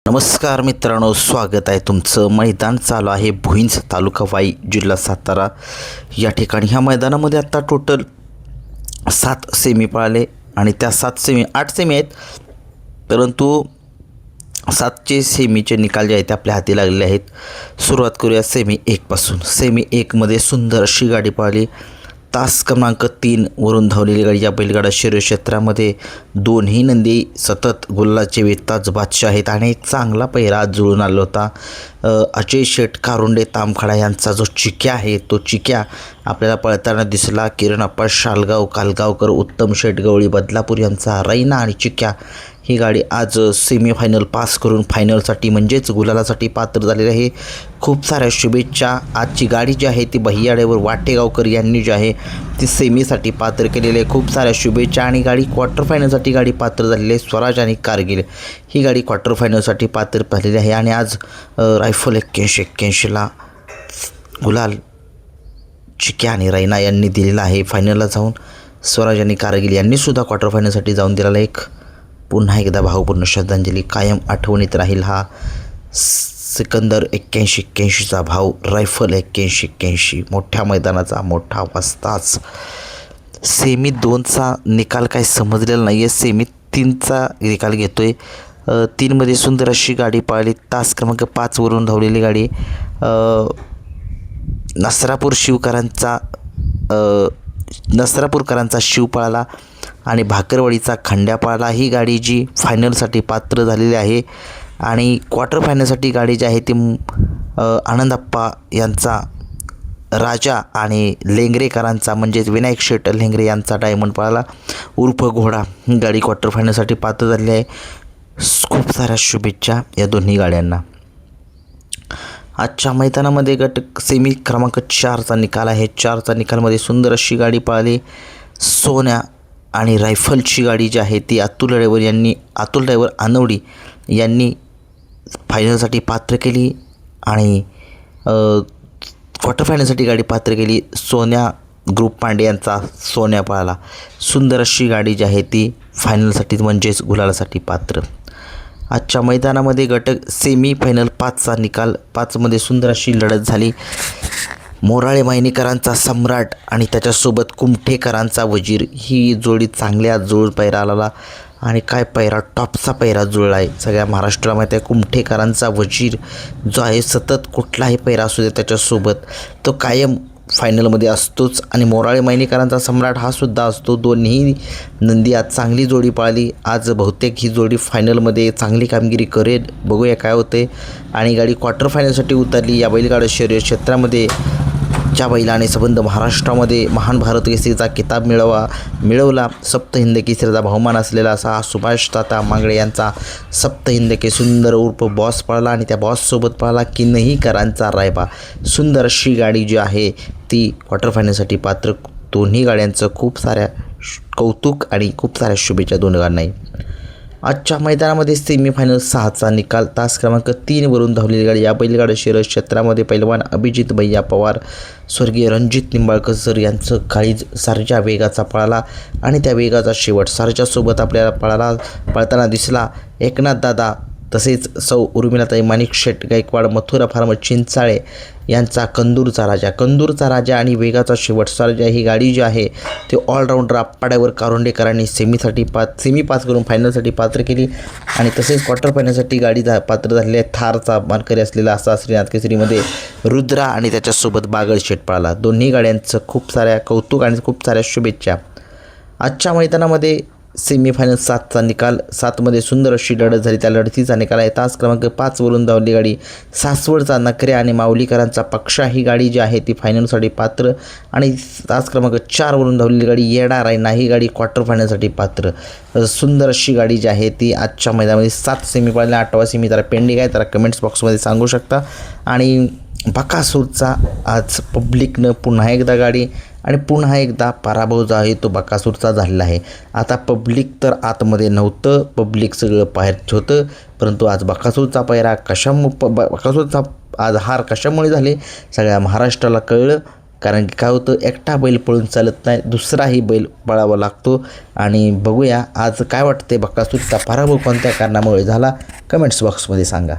नमस्कार मित्रांनो, स्वागत आहे तुमचं. मैदान चालू आहे भुईंज, तालुका वाई, जिल्हा सातारा या ठिकाणी. ह्या मैदानामध्ये आत्ता टोटल 7 सेमी पळाले आणि त्या 8 सेमी आहेत, परंतु 7चे सेमीचे निकाल जे आहेत ते आपल्या हाती लागलेले आहेत. सुरुवात करूया सेमी 1 पासून. सेमी 1 मध्ये सुंदर अशी गाडी पळाली. तास क्रमांक 3 वरून धावलेली गाडी. या बैलगाडा शर्यत क्षेत्रामध्ये दोन्ही नंदी सतत गुलालाचे वेताज बादशाह आहेत आणि एक चांगला पहिरा आज जुळून आला होता. अजय शेठ कारुंडे तामखाडा यांचा जो चिक्या आहे तो चिक्या आपल्याला पळताना दिसला. किरण अप्पा शालगाव कालगावकर, उत्तम शेठ गवळी बदलापूर यांचा रैना आणि चिक्या ही गाडी आज सेमीफायनल पास करून फायनलसाठी म्हणजेच गुलालासाठी पात्र झालेली आहे. खूप साऱ्या शुभेच्छा. आजची गाडी जी आहे ती बहियाड्यावर वाटेगावकर यांनी जी आहे ती सेमीसाठी पात्र केलेली आहे. खूप साऱ्या शुभेच्छा. आणि गाडी क्वार्टर फायनलसाठी गाडी पात्र झालेली आहे. स्वराज आणि कारगिल ही गाडी क्वार्टर फायनलसाठी पात्र झालेली आहे. आणि आज रायफल 81-81ला गुलाल चिक्या आणि रैना यांनी दिलेला आहे. फायनलला जाऊन स्वराज आणि कारगिल यांनीसुद्धा क्वार्टर फायनलसाठी जाऊन दिलेला एक पुन्हा एकदा भावपूर्ण श्रद्धांजली. कायम आठवणीत राहील हा सिकंदर 81-81चा भाव, रायफल 81-81, मोठ्या मैदानाचा मोठा वस्ताच. सेमी 2चा निकाल काही समजलेला नाही आहे. सेमी 3चा निकाल घेतो आहे. 3मध्ये सुंदर अशी गाडी पळाली. तास क्रमांक 5 वरून धावलेली गाडी. नसरापूरकरांचा शिव पळाला आणि भाकरवाडीचा खंड्या पळाला. ही गाडी जी फायनलसाठी पात्र झालेली आहे. आणि क्वार्टर फायनलसाठी गाडी जी आहे ती आनंदप्पा यांचा राजा आणि लेंगरेकरांचा म्हणजेच विनायक शेट लेंगरे यांचा डायमंड पळाला उर्फ घोडा. ही गाडी क्वार्टर फायनलसाठी पात्र झालेली आहे. खूप साऱ्या शुभेच्छा या दोन्ही गाड्यांना. आजच्या मैदानामध्ये गट सेमी क्रमांक 4चा निकाल आहे. 4चा निकालमध्ये सुंदर अशी गाडी पळाली. सोन्या आणि रायफलची गाडी जी आहे ती अतुल ड्रायव्हर आनवडी यांनी फायनलसाठी पात्र केली आणि क्वार्टर फायनलसाठी गाडी पात्र केली. सोन्या ग्रुप पांडे यांचा सोन्या पळाला. सुंदर अशी गाडी जी आहे ती फायनलसाठी म्हणजेच गुलालासाठी पात्र. आजच्या मैदानामध्ये गट सेमी फायनल 5चा निकाल. 5मध्ये सुंदर अशी लढत झाली. मोराळे मायनीकरांचा सम्राट आणि त्याच्यासोबत कुमठेकरांचा वजीर ही जोडी चांगल्या जुळ पैरा आला. आणि काय पैरा, टॉपचा पैरा जुळला आहे. सगळ्या महाराष्ट्राला माहीत आहे कुमठेकरांचा वजीर जो आहे सतत कुठलाही पैरा असू दे त्याच्यासोबत तो कायम फायनलमध्ये असतोच. आणि मोराळे मायनीकरांचा सम्राट हा सुद्धा असतो. दोन्ही नंदी आज चांगली जोडी पळाली. आज बहुतेक ही जोडी फायनलमध्ये चांगली कामगिरी करेल. बघूया काय होते. आणि गाडी क्वार्टर फायनलसाठी उतरली. या बैलगाडा शर्यत क्षेत्रामध्ये ज्या बैलाने संबंध महाराष्ट्रामध्ये महान भारत केसरीचा किताब मिळवला, सप्तहिंद केसरीचा बहुमान असलेला असा सुभाष ताता मांगडे यांचा सप्तहिंद के सुंदर उर्फ बॉस पळाला. आणि त्या बॉससोबत पळाला किन्हीकरांचा रायबा. सुंदर अशी गाडी जी आहे ती क्वार्टर फायनलसाठी पात्र. दोन्ही गाड्यांचं खूप साऱ्या कौतुक आणि खूप साऱ्या शुभेच्छा दोन गाड्यांनाही. आजच्या मैदानामध्ये सेमीफायनल 6चा निकाल. तास क्रमांक 3 वरून धावलेली गाडी. या बैलगाडा शर्यत क्षेत्रामध्ये पैलवान अभिजित भैया पवार, स्वर्गीय रणजित निंबाळकर सर यांचं काळीज सारख्या वेगाचा पळाला. आणि त्या वेगाचा शेवट सारच्यासोबत आपल्याला पळताना दिसला एकनाथ दादा, तसेच सौ उर्मिलाताई माणिक शेट गायकवाड, मथुरा फार्म चिंचाळे यांचा कंदूरचा राजा आणि वेगाचा शेवट सारजा. ही गाडी जी आहे ती ऑलराऊंडर आप्पाड्यावर कारुंडेकरांनी सेमी पास करून फायनलसाठी पात्र केली. आणि तसेच क्वार्टर फायनलसाठी गाडी पात्र झालेली आहे. थारचा मानकरी असलेला असा श्रीनाथ केसरीमध्ये रुद्रा आणि त्याच्यासोबत बागड शेट पळाला. दोन्ही गाड्यांचं खूप साऱ्या कौतुक आणि खूप साऱ्या शुभेच्छा. आजच्या मैदानामध्ये सेमीफायनल 7चा निकाल. 7मध्ये सुंदर अशी लढत झाली. त्या लढतीचा निकाल आहे. तास क्रमांक 5 वरून धावली गाडी. सासवडचा नकऱ्या आणि माऊलीकरांचा पक्षा ही गाडी जी आहे ती फायनलसाठी पात्र. आणि तास क्रमांक 4 वरून धावलेली गाडी येडा रायना ही गाडी क्वार्टर फायनलसाठी पात्र. सुंदर अशी गाडी जी आहे ती आजच्या मैदानामध्ये 7 सेमी पळाल्या. 8वा सेमी जरा पेंडिंग आहे, तर कमेंट्स बॉक्समध्ये सांगू शकता. आणि बकासूरचा आज पब्लिकनं पुन्हा एकदा गाडी आणि पुन्हा एकदा पराभव जो आहे तो बकासूरचा झालेला आहे. आता पब्लिक तर आतमध्ये नव्हतं, पब्लिक सगळं बाहेरच होतं, परंतु आज बकासूरचा पैरा बकासूरचा आज हार कशामुळे झाले सगळ्या महाराष्ट्राला कळलं. कारण की काय होतं, एकटा बैल पळून चालत नाही, दुसराही बैल पळावा लागतो. आणि बघूया आज काय वाटते, बकासूरचा पराभव कोणत्या कारणामुळे झाला, कमेंट्स बॉक्समध्ये सांगा.